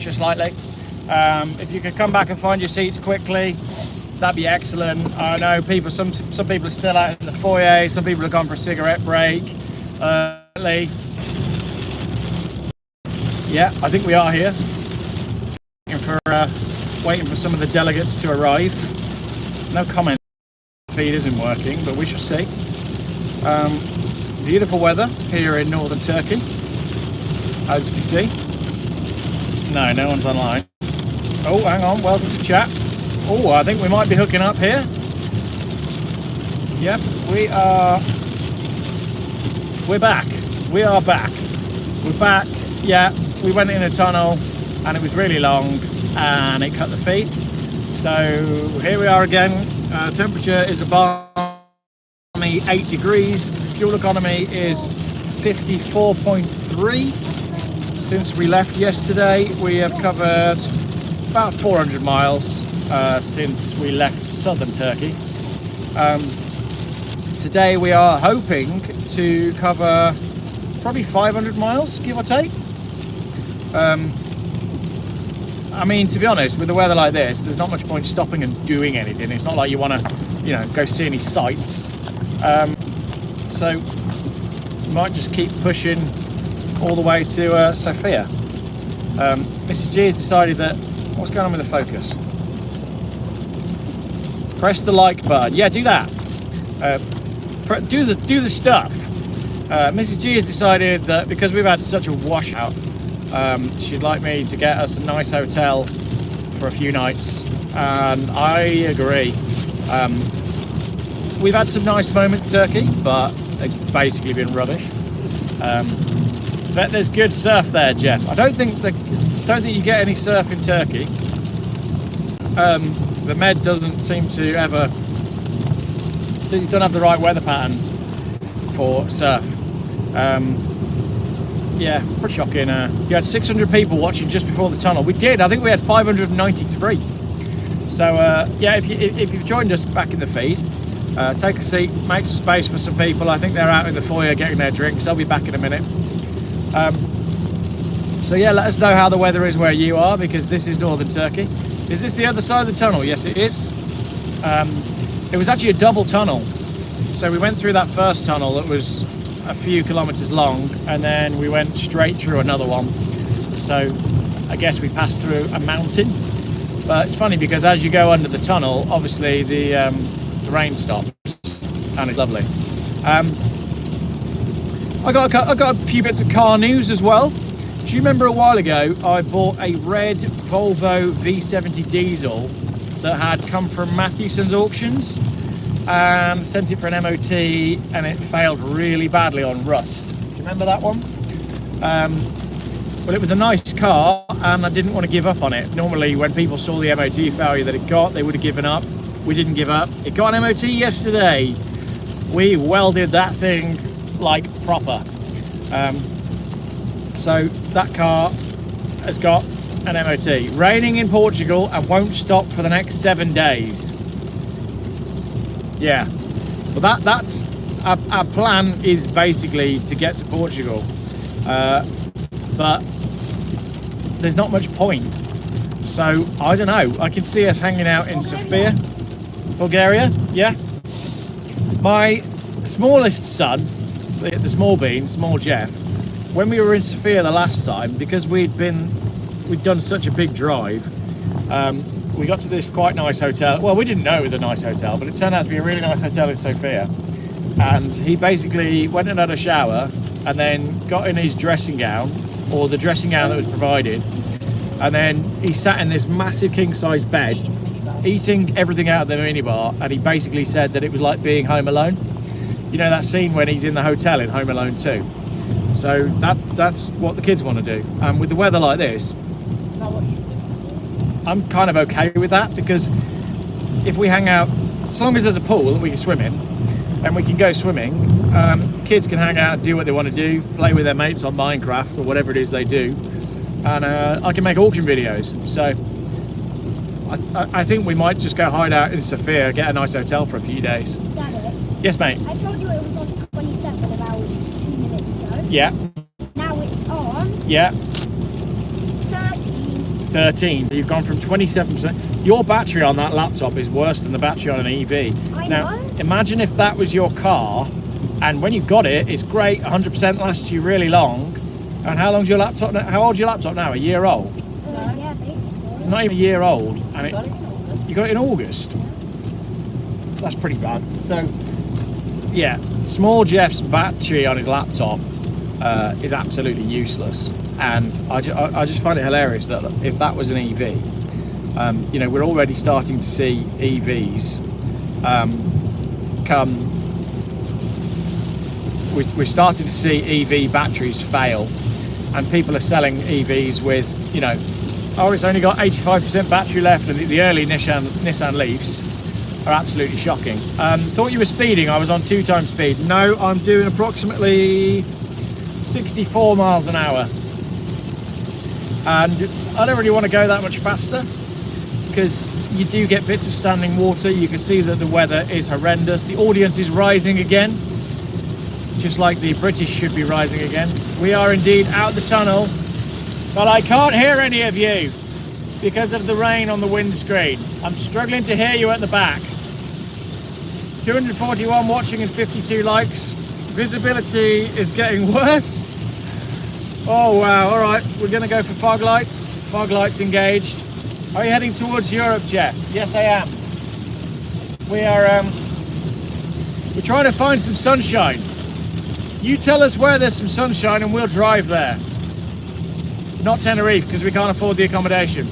temperature slightly. If you could come back and find your seats quickly, that'd be excellent. I know some people are still out in the foyer, some people have gone for a cigarette break early. Yeah, I think we are here. Waiting for some of the delegates to arrive. No comment. Feed isn't working, but we shall see. Beautiful weather here in northern Turkey, as you can see. No one's online. Oh, hang on, welcome to chat. Oh, I think we might be hooking up here. Yep, we're back. We are back. We're back. Yeah, we went in a tunnel and it was really long and it cut the feed. So here we are again. Temperature is a balmy 8 degrees. Fuel economy is 54.3. Since we left yesterday, we have covered about 400 miles since we left southern Turkey. Today we are hoping to cover probably 500 miles, give or take. I mean, to be honest, with the weather like this, there's not much point stopping and doing anything. It's not like you want to, go see any sights. So we might just keep pushing all the way to Sofia. Mrs. G has decided that, what's going on with the focus? Press the like button. Yeah, do that. Do the stuff. Mrs. G has decided that because we've had such a washout, she'd like me to get us a nice hotel for a few nights, and I agree. We've had some nice moments in Turkey, but it's basically been rubbish. But there's good surf there, Geoff. I don't think you get any surf in Turkey. The Med doesn't seem to ever. You don't have the right weather patterns for surf. Yeah, pretty shocking. You had 600 people watching just before the tunnel. We did. I think we had 593. So yeah, if you've joined us back in the feed, take a seat, make some space for some people. I think they're out in the foyer getting their drinks. They'll be back in a minute. So yeah, let us know how the weather is where you are, because this is northern Turkey. Is this the other side of the tunnel? Yes, it is. It was actually a double tunnel. So we went through that first tunnel that was a few kilometers long, and then we went straight through another one. So I guess we passed through a mountain. But it's funny because as you go under the tunnel, obviously the rain stops, and it's lovely. I got a few bits of car news as well. Do you remember a while ago I bought a red Volvo V70 diesel that had come from Matthewson's auctions and sent it for an MOT, and it failed really badly on rust? Do you remember that one? Well, it was a nice car and I didn't want to give up on it. Normally when people saw the MOT failure that it got, they would have given up. We didn't give up. It got an MOT yesterday. We welded that thing like proper. So that car has got an MOT. Raining in Portugal and won't stop for the next 7 days. Yeah, well that's our plan, is basically to get to Portugal, but there's not much point. So I don't know, I can see us hanging out in Sofia, Bulgaria. Yeah, my smallest son, the small bean, small Geoff, when we were in Sofia the last time, because we'd done such a big drive, we got to this quite nice hotel. Well, we didn't know it was a nice hotel, but it turned out to be a really nice hotel in Sofia. And he basically went and had a shower and then got in his dressing gown, or the dressing gown that was provided, and then he sat in this massive king-size bed eating everything out of the minibar, and he basically said that it was like being home alone. You know that scene when he's in the hotel in Home Alone 2? So that's what the kids want to do. And with the weather like this, Is that what you do? I'm kind of okay with that, because if we hang out, as long as there's a pool that we can swim in and we can go swimming, kids can hang out and do what they want to do, play with their mates on Minecraft or whatever it is they do, and I can make auction videos. So I think we might just go hide out in Sofia, get a nice hotel for a few days. Daddy, Yes, mate. I told you it was on 27 about 2 minutes ago. Yeah. Now it's on Yeah. 13 13. You've gone from 27%. Your battery on that laptop is worse than the battery on an EV. I Now, know. imagine if that was your car, and when you got it, it's great, 100% lasts you really long. And how long's your laptop now? How old's your laptop now? A year old? Yeah, basically. It's not even a year old, and Got it in August. you got it in August. So that's pretty bad. So, yeah, small Geoff's battery on his laptop is absolutely useless, and I just find it hilarious that if that was an EV, you know, we're already starting to see EVs come. We're starting to see EV batteries fail, and people are selling EVs with, you know, oh, it's only got 85% battery left, and the early Nissan Leafs are absolutely shocking. Thought you were speeding. I was on 2 times speed. No, I'm doing approximately 64 miles an hour, and I don't really want to go that much faster because you do get bits of standing water. You can see that the weather is horrendous. The audience is rising again, just like the British should be rising again. We are indeed out the tunnel, but I can't hear any of you because of the rain on the windscreen. I'm struggling to hear you at the back. 241 watching and 52 likes. Visibility is getting worse. Oh wow, all right, we're gonna go for fog lights. Fog lights engaged. Are you heading towards Europe, Geoff? Yes, I am. We are, we're trying to find some sunshine. You tell us where there's some sunshine and we'll drive there. Not Tenerife, because we can't afford the accommodation.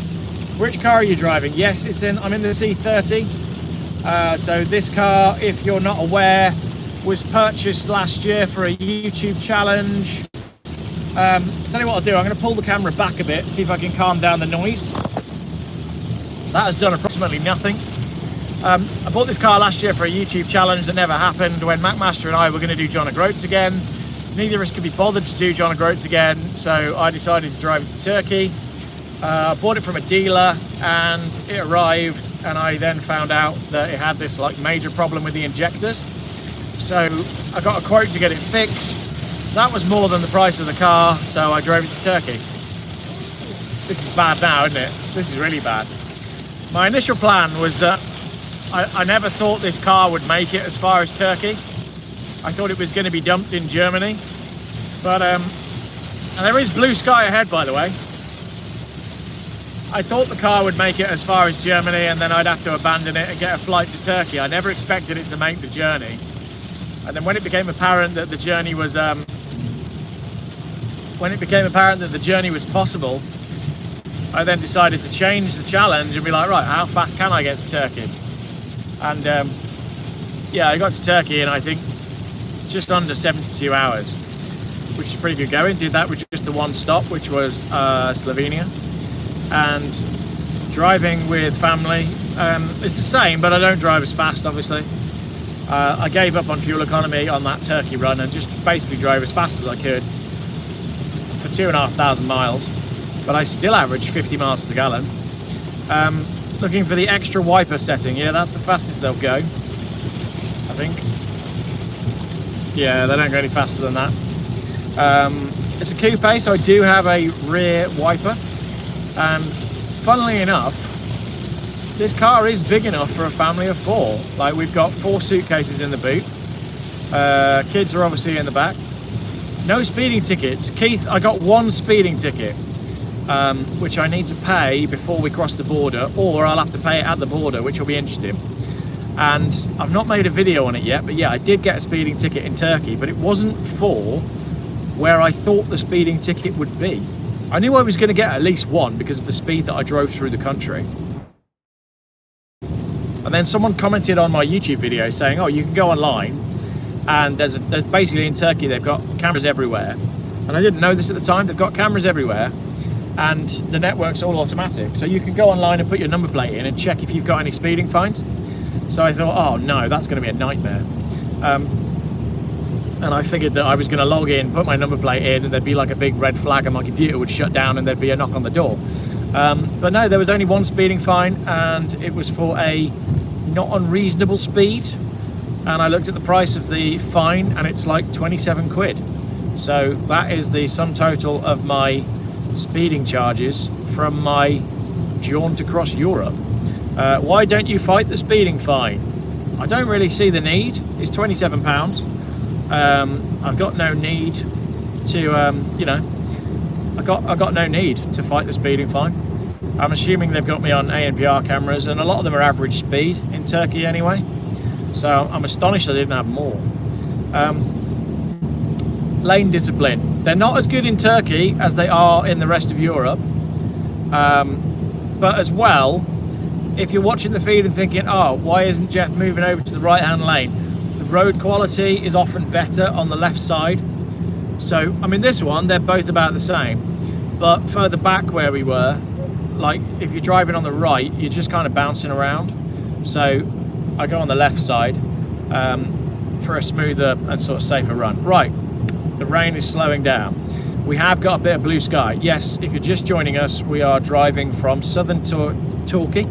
Which car are you driving? Yes, I'm in the C30. So this car, if you're not aware, was purchased last year for a YouTube challenge. Tell you what I'll do, I'm going to pull the camera back a bit, see if I can calm down the noise. That has done approximately nothing. I bought this car last year for a YouTube challenge that never happened. When McMaster and I were going to do John O'Groats again, neither of us could be bothered to do John O'Groats again, so I decided to drive it to Turkey. I bought it from a dealer and it arrived, and I then found out that it had this like major problem with the injectors. So I got a quote to get it fixed. That was more than the price of the car, so I drove it to Turkey. This is bad now, isn't it? This is really bad. My initial plan was that I never thought this car would make it as far as Turkey. I thought it was going to be dumped in Germany. But, and there is blue sky ahead, by the way. I thought the car would make it as far as Germany and then I'd have to abandon it and get a flight to Turkey. I never expected it to make the journey. And then when it became apparent that the journey was, possible, I then decided to change the challenge and be like, right, how fast can I get to Turkey? And yeah, I got to Turkey in I think just under 72 hours, which is pretty good going. Did that with just the one stop, which was Slovenia. And driving with family, it's the same, but I don't drive as fast, obviously. I gave up on fuel economy on that Turkey run and just basically drove as fast as I could for 2,500 miles, but I still averaged 50 miles to the gallon. Looking for the extra wiper setting. Yeah, that's the fastest they'll go, I think. Yeah, they don't go any faster than that. It's a coupe, so I do have a rear wiper, and funnily enough, this car is big enough for a family of 4. Like, we've got 4 suitcases in the boot. Kids are obviously in the back. No speeding tickets. Keith, I got 1 speeding ticket, which I need to pay before we cross the border, or I'll have to pay it at the border, which will be interesting. And I've not made a video on it yet, but yeah, I did get a speeding ticket in Turkey, but it wasn't for where I thought the speeding ticket would be. I knew I was going to get at least 1 because of the speed that I drove through the country. And then someone commented on my YouTube video saying, oh, you can go online and there's basically in Turkey, they've got cameras everywhere. And I didn't know this at the time. They've got cameras everywhere and the network's all automatic. So you can go online and put your number plate in and check if you've got any speeding fines. So I thought, oh no, that's going to be a nightmare. And I figured that I was going to log in, put my number plate in, and there'd be like a big red flag and my computer would shut down and there'd be a knock on the door. But no, there was only 1 speeding fine, and it was for a not unreasonable speed. And I looked at the price of the fine and it's like 27 quid. So that is the sum total of my speeding charges from my jaunt across Europe. Why don't you fight the speeding fine? I don't really see the need. It's £27. I've got no need to, you know, I got no need to fight the speeding fine. I'm assuming they've got me on ANPR cameras, and a lot of them are average speed in Turkey anyway. So I'm astonished I didn't have more. Lane discipline. They're not as good in Turkey as they are in the rest of Europe. But as well, if you're watching the feed and thinking, oh, why isn't Geoff moving over to the right-hand lane? The road quality is often better on the left side. So, I mean, this one, they're both about the same. But further back where we were, like if you're driving on the right, you're just kind of bouncing around. So I go on the left side for a smoother and sort of safer run. Right, the rain is slowing down. We have got a bit of blue sky. Yes, if you're just joining us, we are driving from southern Turkey.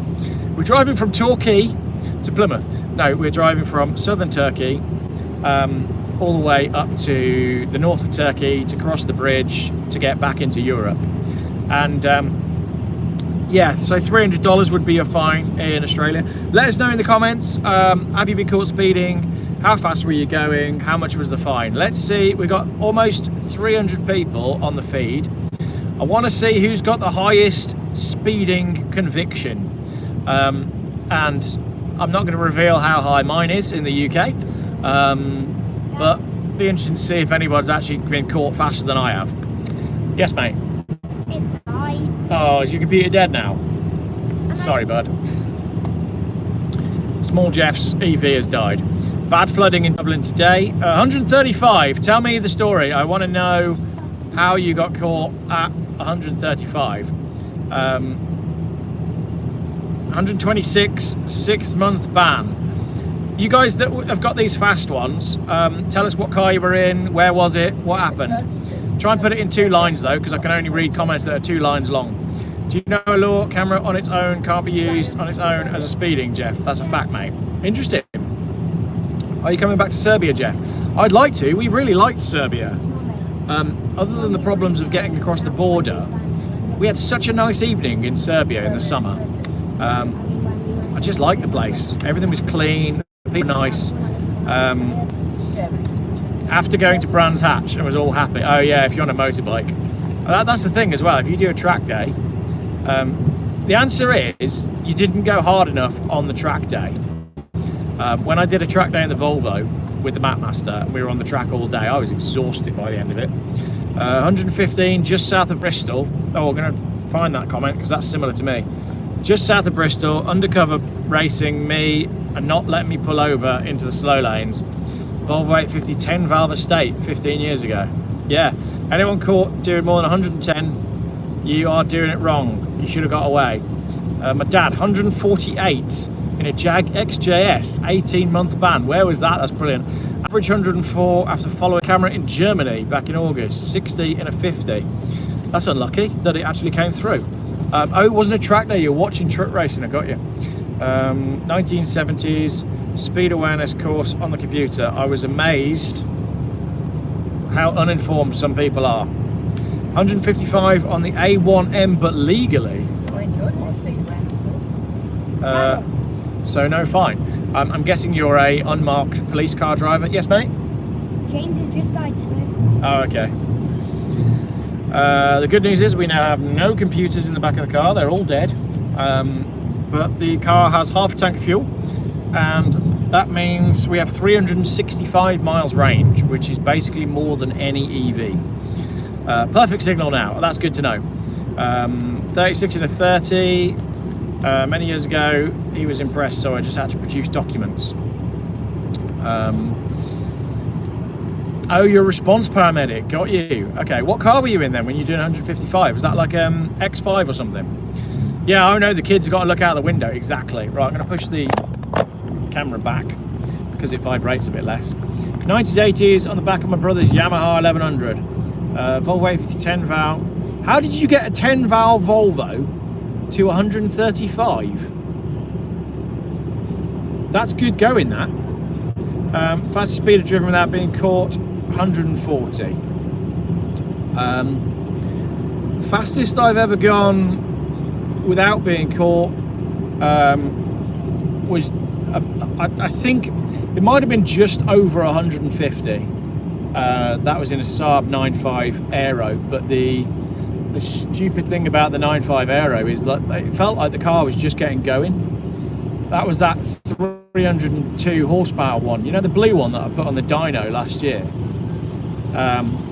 We're driving from Torquay to Plymouth. No, we're driving from southern Turkey all the way up to the north of Turkey to cross the bridge to get back into Europe. And yeah, so $300 would be your fine in Australia. Let us know in the comments, have you been caught speeding? How fast were you going? How much was the fine? Let's see, we've got almost 300 people on the feed. I want to see who's got the highest speeding conviction. And I'm not going to reveal how high mine is in the UK, but be interesting to see if anyone's actually been caught faster than I have. Yes, mate? It died. Oh, is your computer dead now? Sorry, bud. Small Geoff's EV has died. Bad flooding in Dublin today. 135. Tell me the story. I want to know how you got caught at 135. 126, 6th month ban. You guys that have got these fast ones, tell us what car you were in, where was it, what happened. Try and put it in 2 lines though, because I can only read comments that are 2 lines long. Do you know a law camera on its own can't be used on its own as a speeding, Geoff? That's a fact, mate. Interesting. Are you coming back to Serbia, Geoff? I'd like to. We really liked Serbia. Other than the problems of getting across the border, we had such a nice evening in Serbia in the summer. I just liked the place. Everything was clean, people nice. After going to Brands Hatch, I was all happy. Oh yeah, if you're on a motorbike. That's the thing as well, if you do a track day, the answer is you didn't go hard enough on the track day. When I did a track day in the Volvo with the McMaster, we were on the track all day. I was exhausted by the end of it. 115 just south of Bristol. Oh, we're going to find that comment because that's similar to me. Just south of Bristol, undercover racing me and not letting me pull over into the slow lanes. Volvo 850 10 valve estate 15 years ago. Yeah, anyone caught doing more than 110, you are doing it wrong. You should have got away. My dad, 148 in a Jag XJS, 18-month ban. Where was that? That's brilliant. Average 104 after following camera in Germany back in August. 60 in a 50. That's unlucky that it actually came through. Oh, it wasn't a track day. You're watching truck racing. I got you. 1970s speed awareness course on the computer. I was amazed how uninformed some people are. 155 on the A1M, but legally. I enjoyed my speed awareness course. So no fine. I'm guessing you're a unmarked police car driver. Yes, mate? James has just died too. Oh, okay. The good news is we now have no computers in the back of the car. They're all dead. But the car has half a tank of fuel. And that means we have 365 miles range, which is basically more than any EV. Perfect signal now. That's good to know. 36 in a 30. Many years ago, he was impressed, so I just had to produce documents. Oh, you're a response paramedic. Got you. Okay, what car were you in then when you're doing 155? Was that like X5 or something? Yeah, oh no, the kids have got to look out the window. Exactly. Right, I'm going to push the camera back because it vibrates a bit less. 90s, 80s on the back of my brother's Yamaha 1100. Volvo 850 10 valve. How did you get a 10 valve Volvo to 135? That's good going, that. Fastest speed of driven without being caught, 140. Fastest I've ever gone without being caught was, I think it might have been just over 150. That was in a Saab 9.5 Aero, but the stupid thing about the 9.5 Aero is that it felt like the car was just getting going. That was that 302 horsepower one, you know, the blue one that I put on the dyno last year.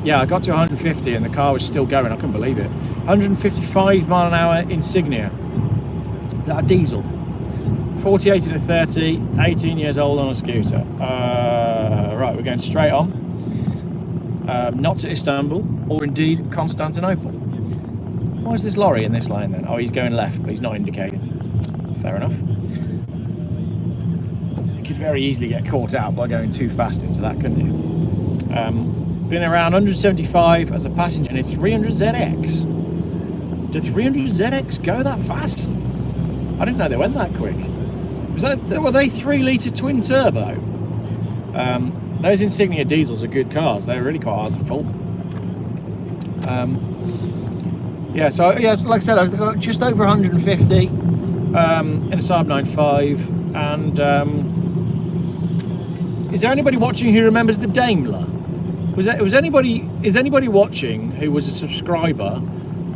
Yeah, I got to 150 and the car was still going. I couldn't believe it. 155 mile an hour Insignia, that diesel, 48 to 30, 18 years old on a scooter. Right, we're going straight on, not to Istanbul or indeed Constantinople. Why is this lorry in this lane then? Oh, he's going left, but he's not indicating. Fair enough. You could very easily get caught out by going too fast into that, couldn't you? Been around 175 as a passenger in a 300ZX. Did 300ZX go that fast? I didn't know they went that quick. Were they 3-litre twin turbo? Those Insignia diesels are good cars. They're really quite hard to fool. Yeah, so like I said, I was just over 150 in a Saab 9.5, and is there anybody watching who remembers the Daimler? Is anybody watching who was a subscriber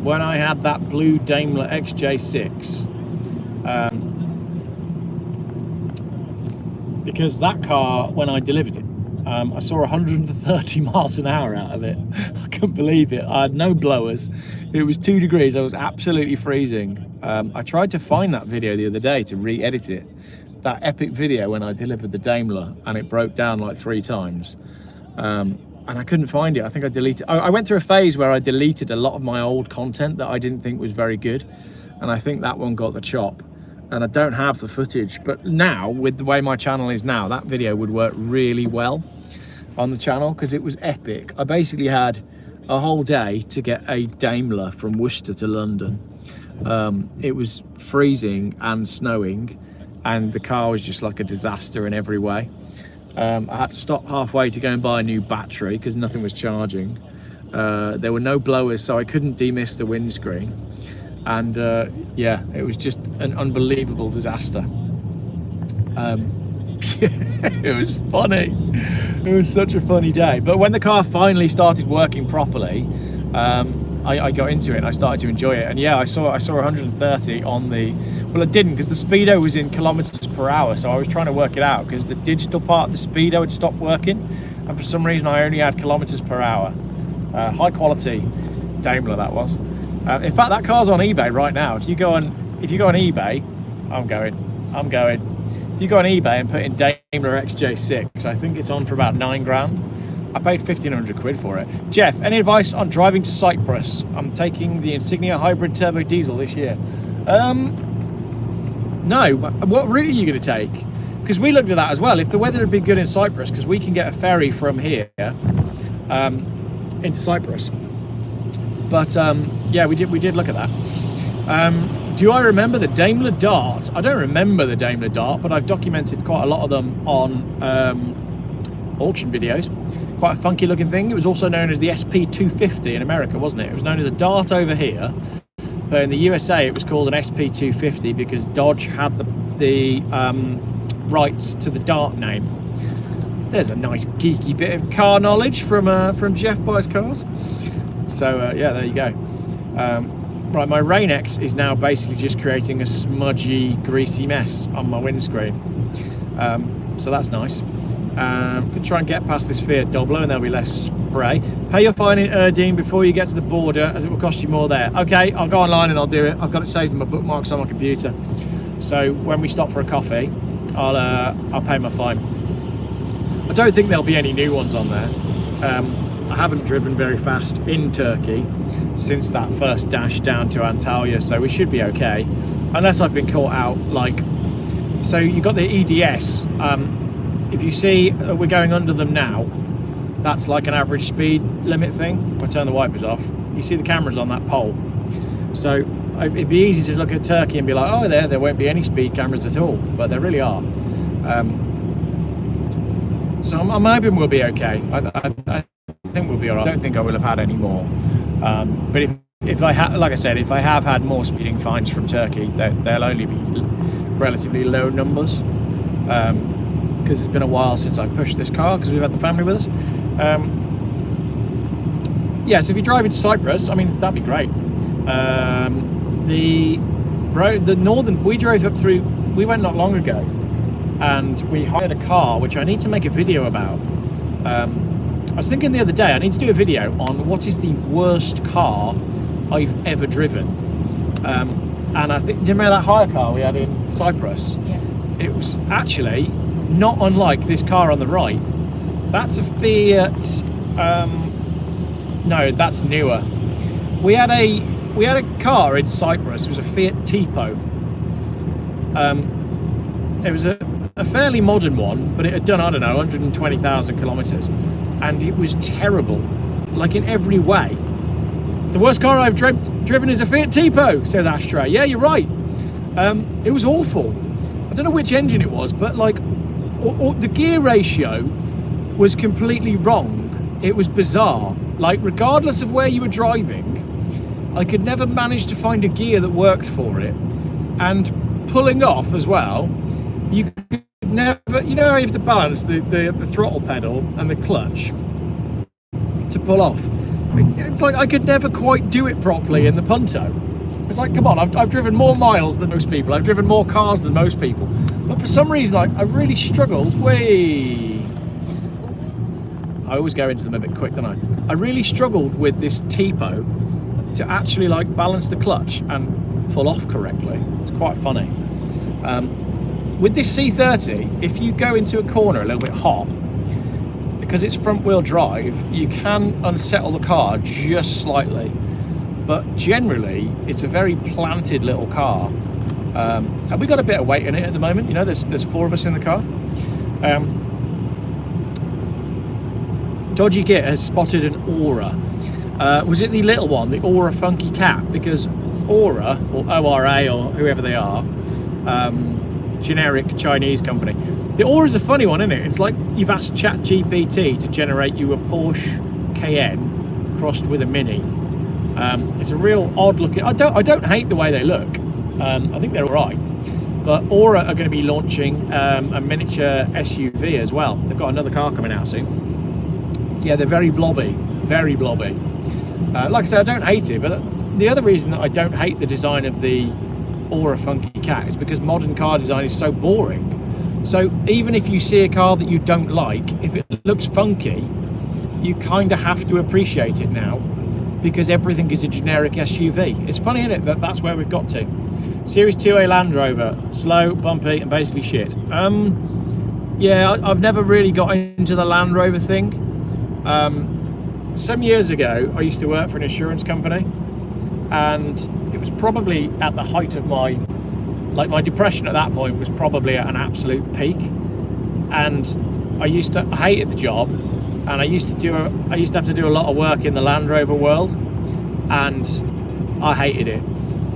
when I had that blue Daimler XJ6? Because that car, when I delivered it, I saw 130 miles an hour out of it. I couldn't believe it. I had no blowers. It was 2 degrees. I was absolutely freezing. I tried to find that video the other day to re-edit it. That epic video when I delivered the Daimler and it broke down like 3 times. And I couldn't find it. I think I deleted. I went through a phase where I deleted a lot of my old content that I didn't think was very good. And I think that one got the chop. And I don't have the footage. But now, with the way my channel is now, that video would work really well on the channel because it was epic. I basically had a whole day to get a Daimler from Worcester to London. It was freezing and snowing, and the car was just like a disaster in every way. I had to stop halfway to go and buy a new battery because nothing was charging. There were no blowers, so I couldn't demist the windscreen. And yeah, it was just an unbelievable disaster. It was funny. It was such a funny day. But when the car finally started working properly, I got into it and I started to enjoy it. And yeah, I saw 130 on the, well, I didn't because the speedo was in kilometers per hour. So I was trying to work it out because the digital part of the speedo had stopped working. And for some reason I only had kilometers per hour. High quality Daimler that was. In fact, that car's on eBay right now. If you go on eBay, I'm going. If you go on eBay and put in Daimler XJ6, I think it's on for about 9 grand. I paid 1,500 quid for it. Geoff, any advice on driving to Cypress? I'm taking the Insignia hybrid turbo diesel this year. No, what route are you going to take? Because we looked at that as well. If the weather had been good in Cyprus, because we can get a ferry from here into Cyprus. But yeah, we did look at that. Do I remember the Daimler Dart? I don't remember the Daimler Dart, but I've documented quite a lot of them on auction videos. Quite a funky looking thing. It was also known as the SP250 in America, wasn't it? It was known as a Dart over here, but in the USA it was called an SP250 because Dodge had the rights to the Dart name. There's a nice geeky bit of car knowledge from Geoff Buys Cars. So yeah, there you go. Right, my Rain-X is now basically just creating a smudgy, greasy mess on my windscreen. So that's nice. Could try and get past this Fiat Doblo and there'll be less spray. Pay your fine in Erdene before you get to the border, as it will cost you more there. Okay, I'll go online and I'll do it. I've got it saved in my bookmarks on my computer. So when we stop for a coffee, I'll pay my fine. I don't think there'll be any new ones on there. I haven't driven very fast in Turkey since that first dash down to Antalya, so we should be okay, unless I've been caught out. Like, so you got the EDS. If you see we're going under them now, that's like an average speed limit thing. If I turn the wipers off, you see the cameras on that pole. So it'd be easy to look at Turkey and be like, oh, there won't be any speed cameras at all, but there really are. So I'm hoping we'll be okay. I think we'll be all right. I don't think I will have had any more. But if if I have, like I said, if I have had more speeding fines from Turkey, they'll only be relatively low numbers, because it's been a while since I've pushed this car because we've had the family with us. Yeah, so if you drive into Cypress, I mean, that'd be great. The northern, we drove up through, we went not long ago, and we hired a car, which I need to make a video about. I was thinking the other day, I need to do a video on what is the worst car I've ever driven. And I think, do you remember that hire car we had in Cyprus? Yeah. It was actually not unlike this car on the right. That's a Fiat, no, that's newer. We had a car in Cyprus. It was a Fiat Tipo. It was a fairly modern one, but it had done, I don't know, 120,000 kilometers, and it was terrible, like in every way. The worst car I've driven is a Fiat Tipo, says Ashtray. Yeah, you're right. It was awful. I don't know which engine it was, but like, the gear ratio was completely wrong. It was bizarre. Like, regardless of where you were driving, I could never manage to find a gear that worked for it. And pulling off as well, you could never, you know how you have to balance the throttle pedal and the clutch to pull off. It's like I could never quite do it properly in the Punto. It's like, come on, I've driven more miles than most people. I've driven more cars than most people. But for some reason, I really struggled. I always go into them a bit quick, don't I? I really struggled with this Tipo to actually like balance the clutch and pull off correctly. It's quite funny. With this C30, if you go into a corner a little bit hot, because it's front wheel drive, you can unsettle the car just slightly, but generally it's a very planted little car. And we got a bit of weight in it at the moment. You know, there's 4 of us in the car. Dodgy Git has spotted an Aura. Was it the little one, the Aura Funky Cat? Because Aura, or ORA, or whoever they are, generic Chinese company. The Aura's a funny one, isn't it? It's like you've asked ChatGPT to generate you a Porsche Cayenne crossed with a Mini. It's a real odd looking. I don't hate the way they look. I think they're all right. But Aura are going to be launching a miniature SUV as well. They've got another car coming out soon. Yeah, they're very blobby, very blobby. Like I said, I don't hate it, but the other reason that I don't hate the design of the Aura Funky Cat is because modern car design is so boring. So even if you see a car that you don't like, if it looks funky, you kind of have to appreciate it now, because everything is a generic SUV. It's funny, isn't it, that's where we've got to. Series 2A Land Rover, slow, bumpy, and basically shit. Yeah, I've never really got into the Land Rover thing. Some years ago, I used to work for an insurance company, and it was probably at the height of my depression at that point was probably at an absolute peak, and I hated the job, and I used to have to do a lot of work in the Land Rover world, and I hated it.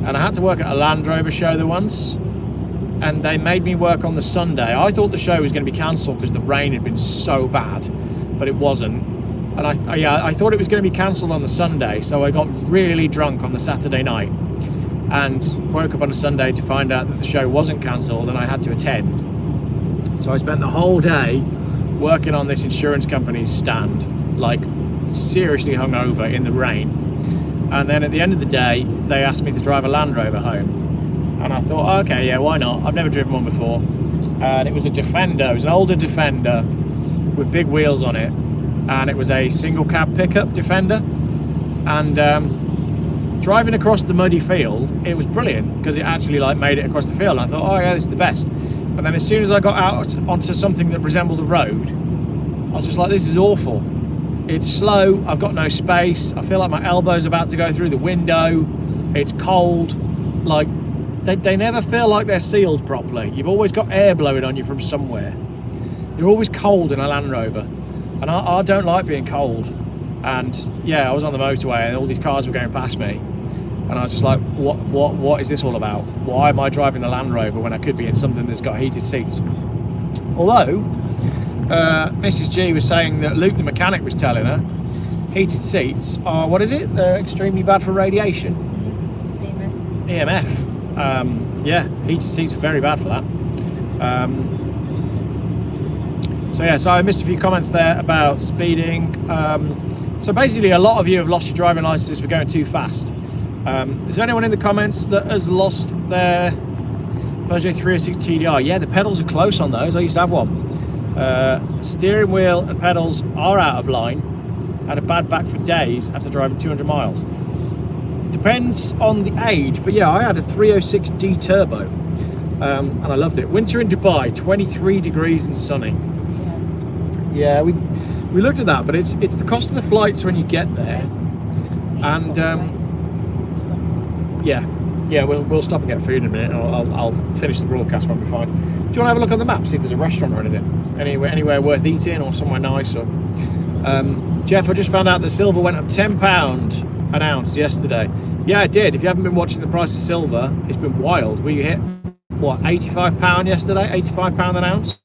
And I had to work at a Land Rover show there once, and they made me work on the Sunday. I thought the show was going to be cancelled because the rain had been so bad, but it wasn't. And I thought it was going to be cancelled on the Sunday, so I got really drunk on the Saturday night and woke up on a Sunday to find out that the show wasn't cancelled and I had to attend. So I spent the whole day working on this insurance company's stand, like seriously hungover in the rain. And then at the end of the day, they asked me to drive a Land Rover home. And I thought, okay, yeah, why not? I've never driven one before. And it was a Defender, it was an older Defender with big wheels on it. And it was a single cab pickup Defender. And driving across the muddy field, it was brilliant because it actually like made it across the field. And I thought, oh yeah, this is the best. And then as soon as I got out onto something that resembled a road, I was just like, this is awful. It's slow, I've got no space, I feel like my elbow's about to go through the window, it's cold, like, they never feel like they're sealed properly. You've always got air blowing on you from somewhere. You're always cold in a Land Rover, and I don't like being cold. And yeah, I was on the motorway and all these cars were going past me, and I was just like, what is this all about? Why am I driving a Land Rover when I could be in something that's got heated seats? Although Mrs. G was saying that Luke the mechanic was telling her heated seats are, what is it? They're extremely bad for radiation. EMF. Yeah, heated seats are very bad for that. So yeah, so I missed a few comments there about speeding. So basically, a lot of you have lost your driving licenses for going too fast. Is there anyone in the comments that has lost their Peugeot 306 TDI? Yeah, the pedals are close on those. I used to have one. Steering wheel and pedals are out of line. Had a bad back for days after driving 200 miles. Depends on the age, but yeah, I had a 306D turbo, and I loved it. Winter in Dubai, 23 degrees and sunny. Yeah, we looked at that, but it's the cost of the flights when you get there, and yeah, we'll stop and get food in a minute. I'll finish the broadcast when we're fine. Do you want to have a look on the map, see if there's a restaurant or anything, anywhere worth eating or somewhere nice? Or Geoff, I just found out that silver went up £10 an ounce yesterday. Yeah, it did. If you haven't been watching the price of silver, it's been wild. We hit what, £85 yesterday, £85 an ounce.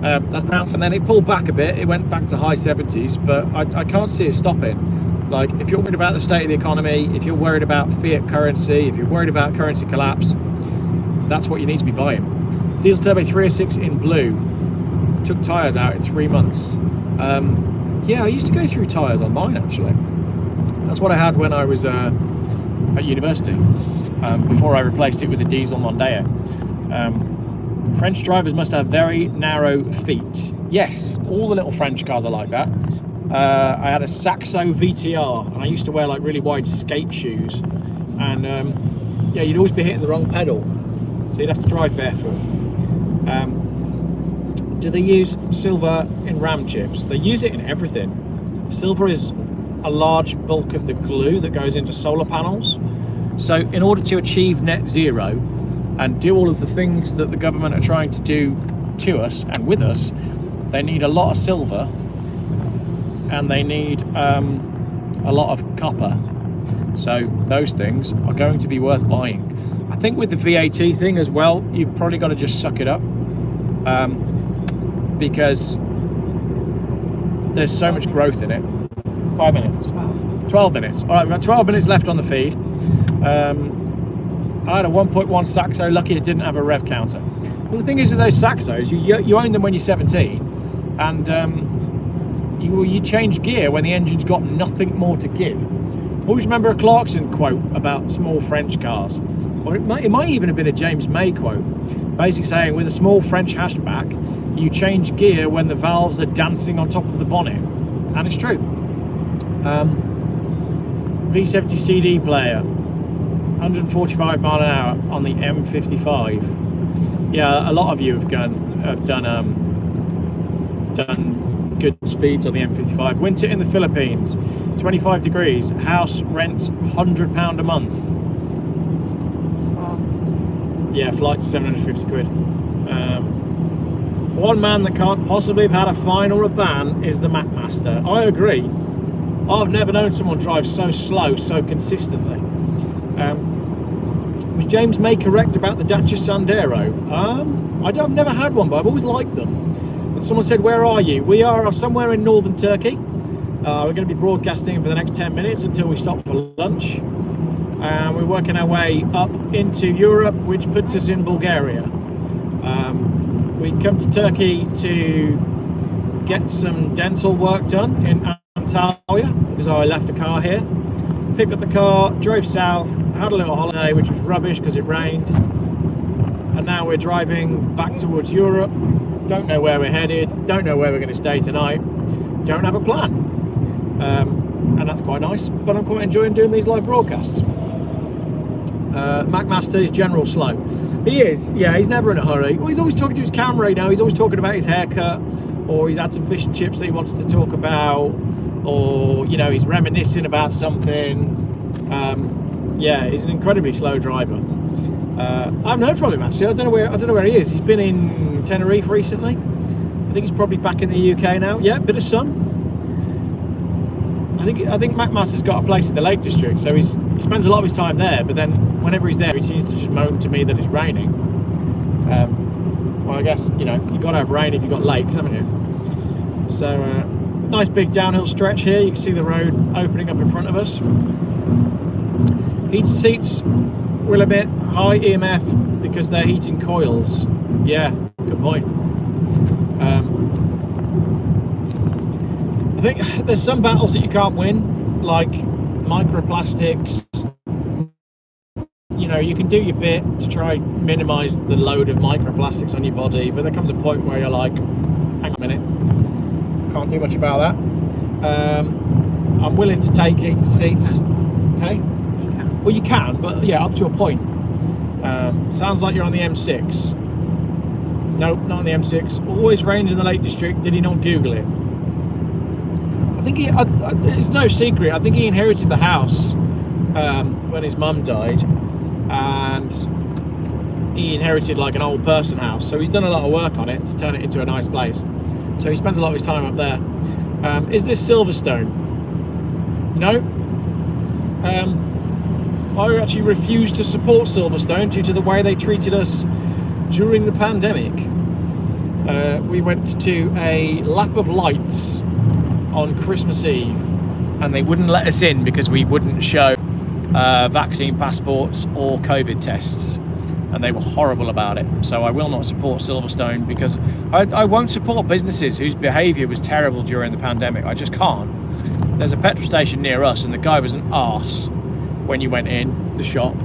That's pound, and then it pulled back a bit. It went back to high 70s, but I can't see it stopping. Like, if you're worried about the state of the economy, if you're worried about fiat currency, if you're worried about currency collapse, that's what you need to be buying. Diesel turbo 306 in blue. Took tyres out in 3 months. Yeah, I used to go through tyres on mine, actually. That's what I had when I was at university, before I replaced it with a diesel Mondeo. French drivers must have very narrow feet. Yes, all the little French cars are like that. I had a Saxo VTR, and I used to wear like really wide skate shoes, and yeah, you'd always be hitting the wrong pedal, so you'd have to drive barefoot. Do they use silver in RAM chips? They use it in everything. Silver is a large bulk of the glue that goes into solar panels. So in order to achieve net zero and do all of the things that the government are trying to do to us and with us, they need a lot of silver, and they need a lot of copper. So those things are going to be worth buying. I think with the VAT thing as well, you've probably got to just suck it up, because there's so much growth in it. 5 minutes. 12 minutes. All right, we've got 12 minutes left on the feed. I had a 1.1 Saxo, lucky it didn't have a rev counter. Well, the thing is with those Saxos, you own them when you're 17, and you change gear when the engine's got nothing more to give. Always remember a Clarkson quote about small French cars, or it might even have been a James May quote, basically saying with a small French hatchback, you change gear when the valves are dancing on top of the bonnet, and it's true. V70 CD player, 145 mile an hour on the M55. Yeah, a lot of you have done good speeds on the M55. Winter in the Philippines, 25 degrees. House rents £100 a month. Yeah, flight to 750 quid. One man that can't possibly have had a fine or a ban is the McMaster. I agree. I've never known someone drive so slow so consistently. Was James May correct about the Dacia Sandero? I've never had one, but I've always liked them. And someone said, where are you? We are somewhere in northern Turkey. We're going to be broadcasting for the next 10 minutes until we stop for lunch. We're working our way up into Europe, which puts us in Bulgaria. We come to Turkey to get some dental work done in Antalya, because I left a car here. Picked up the car, drove south, had a little holiday, which was rubbish because it rained. And now we're driving back towards Europe. Don't know where we're headed, don't know where we're going to stay tonight, don't have a plan. And that's quite nice, but I'm quite enjoying doing these live broadcasts. McMaster is general slow. He is, yeah, he's never in a hurry. Well, he's always talking to his camera, you know, he's always talking about his haircut, or he's had some fish and chips that he wants to talk about, or, you know, he's reminiscing about something. Yeah, he's an incredibly slow driver. I haven't heard from him actually. I don't know where he is. He's been in Tenerife recently. I think he's probably back in the UK now. Yeah, bit of sun. I think McMaster's got a place in the Lake District, so he spends a lot of his time there. But then whenever he's there, he seems to just moan to me that it's raining. Well, I guess, you know, you've got to have rain if you've got lakes, haven't you? So, nice big downhill stretch here. You can see the road opening up in front of us. Heated seats will emit high EMF because they're heating coils. Yeah, good point. I think there's some battles that you can't win, like microplastics. You know, you can do your bit to try and minimise the load of microplastics on your body, but there comes a point where you're like, hang on a minute, can't do much about that. I'm willing to take heated seats. Okay. You can. Well, you can, but yeah, up to a point. Sounds like you're on the M6. Nope, not on the M6. Always rains in the Lake District. Did he not Google it? I think it's no secret. I think he inherited the house when his mum died, and he inherited like an old person house. So he's done a lot of work on it to turn it into a nice place. So he spends a lot of his time up there. Is this Silverstone? No. I actually refused to support Silverstone due to the way they treated us during the pandemic. We went to a lap of lights on Christmas Eve, and they wouldn't let us in because we wouldn't show vaccine passports or COVID tests, and they were horrible about it. So I will not support Silverstone because I won't support businesses whose behaviour was terrible during the pandemic. I just can't. There's a petrol station near us, and the guy was an arse when you went in the shop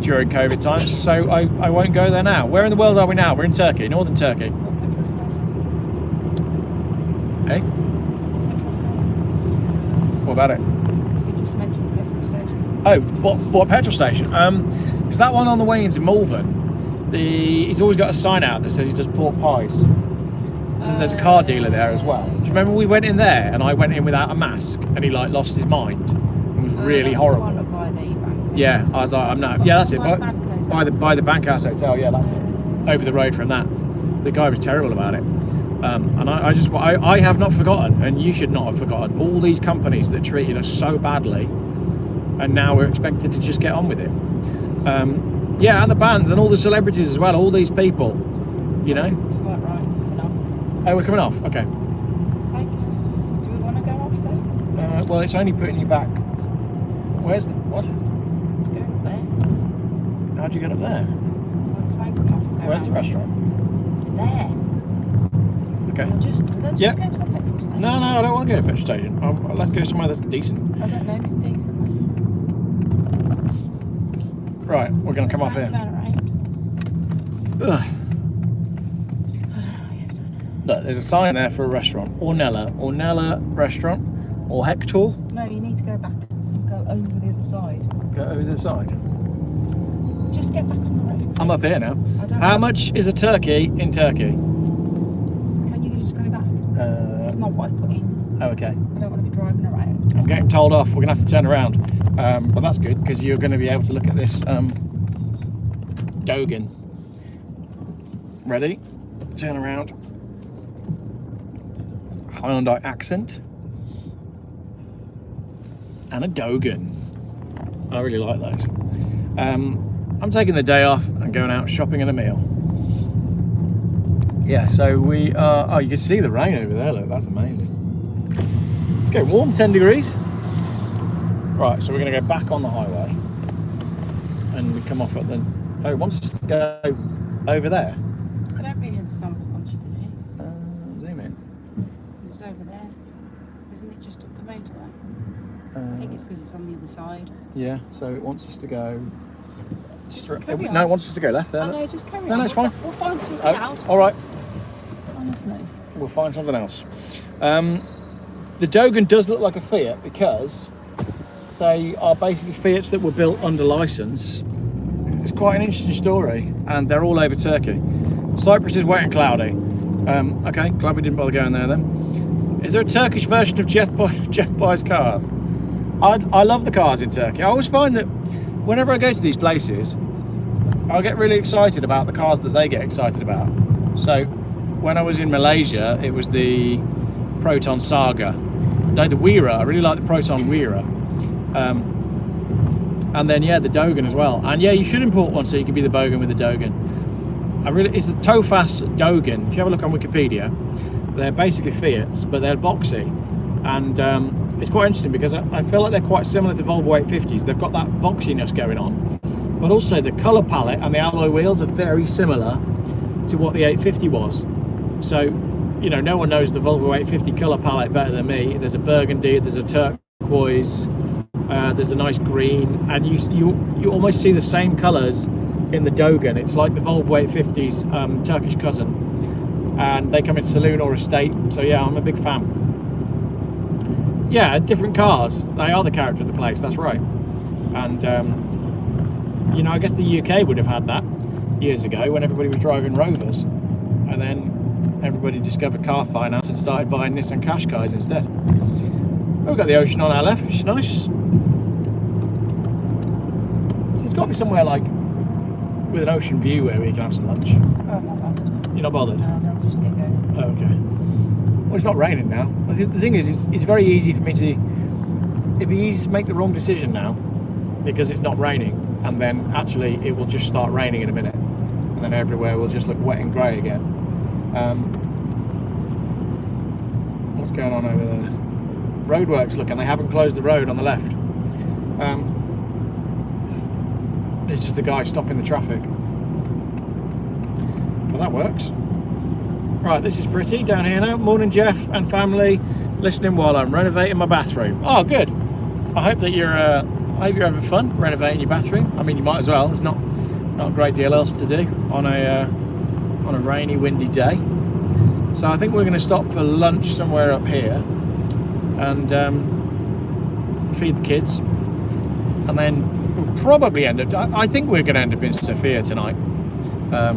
during COVID times, so I won't go there now. Where in the world are we now? We're in Turkey, northern Turkey. Petrol station. Hey? Petrol station. What about it? You just mentioned petrol station. Oh, what petrol station? It's that one on the way into Malvern. He's always got a sign out that says he does pork pies. And there's a car dealer there as well. Do you remember we went in there and I went in without a mask and he like lost his mind? It was really horrible. The one by the bank. Yeah, I was like, I'm not. Yeah, that's it. By the bank hotel. By the Bankhouse Hotel. Yeah, that's it. Over the road from that. The guy was terrible about it. And I have not forgotten, and you should not have forgotten, all these companies that treated us so badly, and now we're expected to just get on with it. Yeah, and the bands and all the celebrities as well. All these people, you know. It's like right. Oh, we're coming off. Okay. Let's take us. Do we want to go off there? Well, it's only putting you back. Where's the what? Let's go there. How'd you get up there? Let's take off. Where's the restaurant? There. Okay. Let's just go to a petrol station. No, I don't want to go to a petrol station. Let's go somewhere that's decent. I don't know if it's decent though. Right, we're going to come off here. Turn around. Ugh. Look, there's a sign there for a restaurant. Ornella restaurant. Or Hector. No, you need to go back. Go over the other side. Go over the side. Just get back on the road. I'm up here now. I don't How know. much is a turkey in Turkey? Can you just go back? It's not what I've put in. Oh, okay. I don't want to be driving around. I'm getting told off. We're going to have to turn around. But that's good because you're going to be able to look at this Dogan. Ready? Turn around. Hyundai Accent. And a Dogan. I really like those. I'm taking the day off and going out shopping and a meal. Yeah, so we are... Oh, you can see the rain over there. Look, that's amazing. It's getting warm, 10 degrees. Right, so we're going to go back on the highway and come off at the... Oh, it wants us to go over there. I don't really understand what wants you to do. Zoom in. It's over there. Isn't it just up the motorway? I think it's because it's on the other side. Yeah, so it wants us to go... carry on. No, it wants us to go left there. Oh, look. no, just carry on. No, it's fine. We'll find something else. All right, Honestly. we'll find something else. The Dogan does look like a Fiat because they are basically Fiats that were built under license. It's quite an interesting story, and they're all over Turkey. Cypress is wet and cloudy. Okay, glad we didn't bother going there then. Is there a Turkish version of Geoff Buys Cars? I love the cars in Turkey. I always find that whenever I go to these places, I get really excited about the cars that they get excited about. So when I was in Malaysia, it was the Proton Saga. No, the Wira. I really like the Proton Wira. And then, yeah, the Dogan as well. And yeah, you should import one so you can be the Bogan with the Dogan. it's the Tofas Dogan. If you have a look on Wikipedia, they're basically Fiats, but they're boxy, and it's quite interesting because I feel like they're quite similar to Volvo 850s. They've got that boxiness going on, but also the colour palette and the alloy wheels are very similar to what the 850 was. So, you know, no one knows the Volvo 850 colour palette better than me. There's a burgundy, there's a turquoise, there's a nice green, and you almost see the same colours in the Dogan. It's like the Volvo 850's Turkish cousin, and they come in saloon or estate. So yeah, I'm a big fan. Yeah, different cars, they are the character of the place, that's right. And you know, I guess the UK would have had that years ago when everybody was driving Rovers, and then everybody discovered car finance and started buying Nissan Qashqais instead. We've got the ocean on our left, which is nice. There's got to be somewhere like with an ocean view where we can have some lunch. Oh, I'm not bothered. You're not bothered? No, we'll just get going. Oh, okay. Well, it's not raining now. The thing is, it's very easy for me to... It'd be easy to make the wrong decision now because it's not raining, and then actually it will just start raining in a minute, and then everywhere will just look wet and grey again. What's going on over there? Roadworks, look, and they haven't closed the road on the left. It's just the guy stopping the traffic. Well, that works. Right, this is pretty down here now. Morning, Geoff and family, listening while I'm renovating my bathroom. Oh, good. I hope that you're having fun renovating your bathroom. I mean, you might as well. There's not a great deal else to do on a rainy, windy day. So I think we're going to stop for lunch somewhere up here and feed the kids, and then we'll probably end up. I think we're going to end up in Sofia tonight, I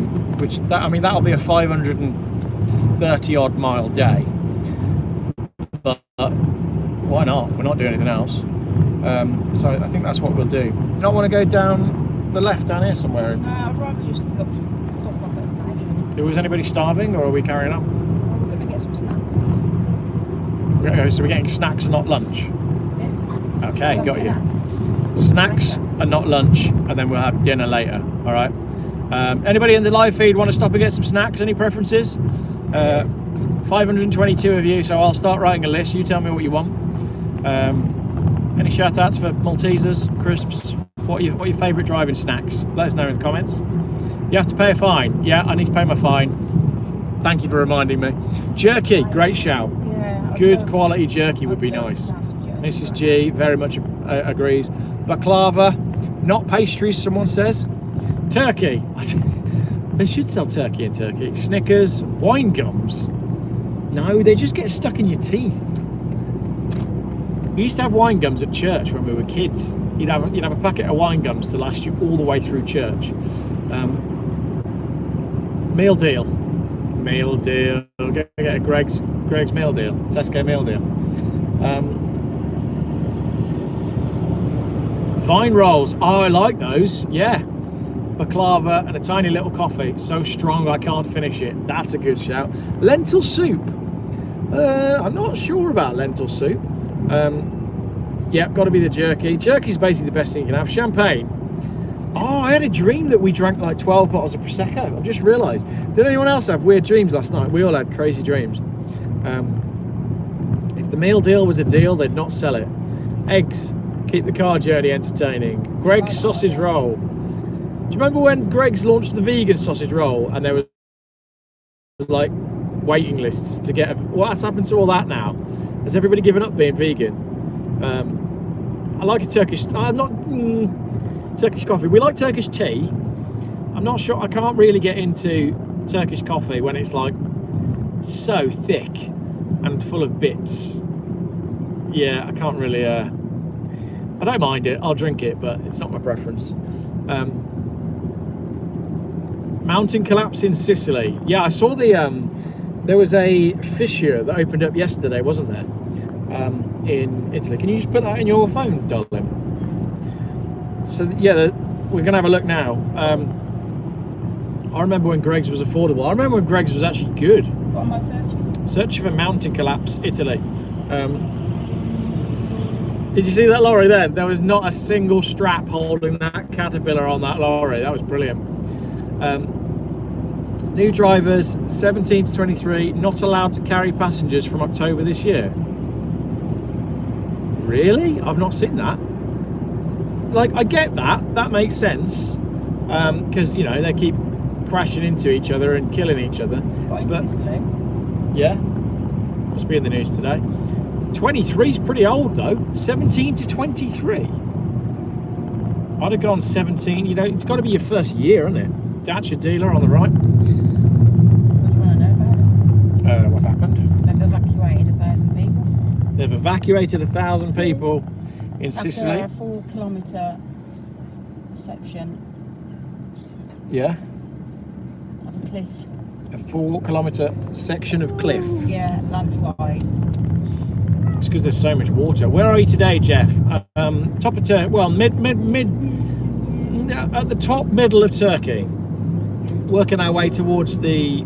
mean that'll be a 530 odd mile day, but why not? We're not doing anything else, so I think that's what we'll do. Do you not want to go down the left down here somewhere? No, I'd rather just stop off at a station. Was anybody starving, or are we carrying on? We're going to get some snacks. So we're getting snacks and not lunch. Yeah. Okay, got you. Snacks and not lunch, and then we'll have dinner later. All right. Anybody in the live feed want to stop and get some snacks? Any preferences? 522 of you, so I'll start writing a list. You tell me what you want. Any shout outs for Maltesers, crisps? What are your favourite driving snacks? Let us know in the comments. You have to pay a fine. Yeah, I need to pay my fine. Thank you for reminding me. Jerky, great shout. Yeah. Good quality jerky would be nice. Mrs. G very much agrees. Baklava, not pastries, someone says. Turkey. They should sell turkey in Turkey. Snickers, wine gums. No, they just get stuck in your teeth. We used to have wine gums at church when we were kids. You'd have a packet of wine gums to last you all the way through church. Meal deal. Meal deal. Go get a Greg's meal deal. Tesco meal deal. Vine rolls. Oh, I like those. Yeah. Baklava and a tiny little coffee. So strong I can't finish it. That's a good shout. Lentil soup. I'm not sure about lentil soup. Yeah, got to be the jerky. Jerky's basically the best thing you can have. Champagne. Oh, I had a dream that we drank like 12 bottles of Prosecco. I've just realised. Did anyone else have weird dreams last night? We all had crazy dreams. If the meal deal was a deal, they'd not sell it. Eggs. Keep the car journey entertaining. Greg's sausage roll. Do you remember when Greg's launched the vegan sausage roll and there was like waiting lists to get what's happened to all that now? Has everybody given up being vegan? I like a Turkish Turkish coffee. We like Turkish tea. I'm not sure, I can't really get into Turkish coffee when it's like so thick and full of bits. Yeah, I can't really I don't mind it, I'll drink it, but it's not my preference. Mountain collapse in Sicily. Yeah, I saw there was a fissure that opened up yesterday, wasn't there? In Italy. Can you just put that in your phone, darling? So yeah, we're gonna have a look now. I remember when Greg's was affordable. I remember when Greg's was actually good. What am I searching? Search for mountain collapse, Italy. Did you see that lorry then? There was not a single strap holding that caterpillar on that lorry. That was brilliant. New drivers 17 to 23 not allowed to carry passengers from October this year. Really? I've not seen that. Like, I get that makes sense, because you know they keep crashing into each other and killing each other. But in Sicily. Yeah, must be in the news today. 23 is pretty old though. 17 to 23. I'd have gone 17. You know, it's got to be your first year, isn't it? Dacia dealer on the right. What do you want to know about it? What's happened? They've evacuated 1,000 people. They've evacuated 1,000 people in After Sicily. a 4-kilometre section Yeah, of a cliff. a 4-kilometre section of cliff. Yeah, landslide. It's because there's so much water. Where are you today, Geoff? Top of Turkey. Well, mid at the top middle of Turkey. Working our way towards the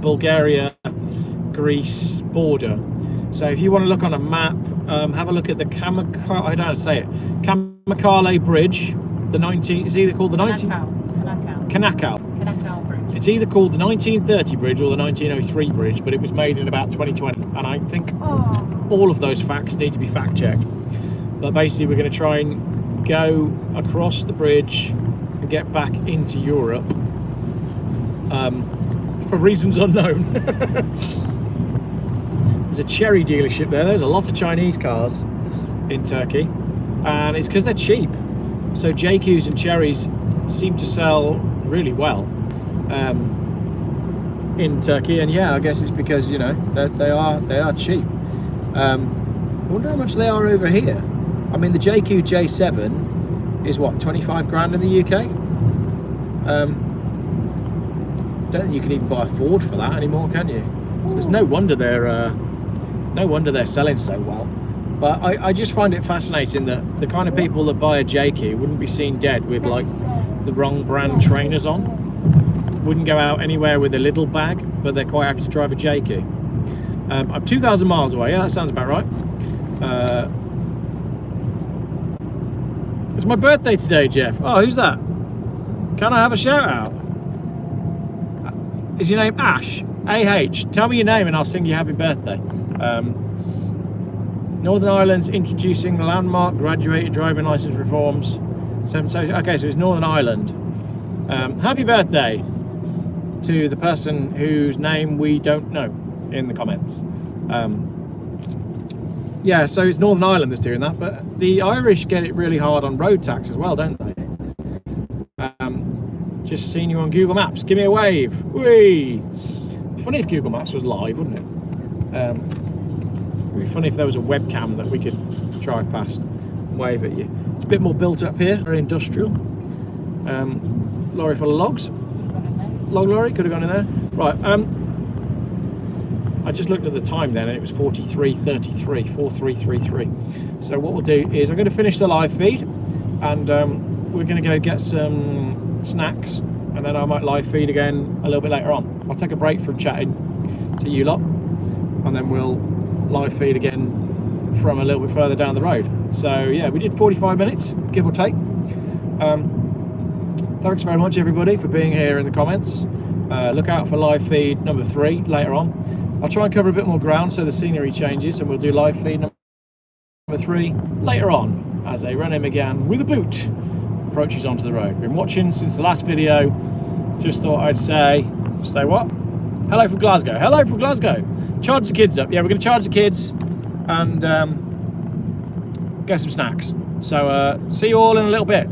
Bulgaria-Greece border. So if you want to look on a map, have a look at the I don't know how to say it. Kamakale Bridge. The 19. It's either called the 19. Kanakal. Bridge. It's either called the 1930 bridge or the 1903 bridge, but it was made in about 2020, and I think all of those facts need to be fact checked. But basically, we're going to try and go across the bridge and get back into Europe for reasons unknown. There's a Cherry dealership there. There's a lot of Chinese cars in Turkey, and it's because they're cheap. So JQs and Cherries seem to sell really well in Turkey, and yeah, I guess it's because, you know, they are cheap. I wonder how much they are over here. I mean, the JQ J7 is what, 25 grand in the UK. Don't think you can even buy a Ford for that anymore, can you? So there's no wonder they're selling so well. But I just find it fascinating that the kind of people that buy a JQ wouldn't be seen dead with like the wrong brand trainers on. Wouldn't go out anywhere with a little bag, but they're quite happy to drive a JQ. I'm 2,000 miles away. Yeah, that sounds about right. It's my birthday today, Geoff. Oh, who's that? Can I have a shout out? Is your name Ash? AH. Tell me your name and I'll sing you happy birthday. Northern Ireland's introducing landmark graduated driving licence reforms. Okay, so it's Northern Ireland. Happy birthday to the person whose name we don't know in the comments. Yeah, so it's Northern Ireland that's doing that, but the Irish get it really hard on road tax as well, don't they? Just seen you on Google Maps. Give me a wave. Whee! Funny if Google Maps was live, wouldn't it? It'd be funny if there was a webcam that we could drive past and wave at you. It's a bit more built up here, very industrial. Lorry full of logs. Log lorry, could have gone in there. Right, I just looked at the time then and it was 43:33. So what we'll do is I'm going to finish the live feed and we're going to go get some snacks, and then I might live feed again a little bit later on. I'll take a break from chatting to you lot and then we'll live feed again from a little bit further down the road. So yeah, we did 45 minutes, give or take. Thanks very much everybody for being here in the comments. Look out for live feed number 3 later on. I'll try and cover a bit more ground so the scenery changes, and we'll do live feed number 3 later on as a Renault Megane with a boot approaches onto the road. Been watching since the last video. Just thought I'd say what? Hello from Glasgow. Hello from Glasgow. Charge the kids up. Yeah, we're going to charge the kids and get some snacks. So see you all in a little bit.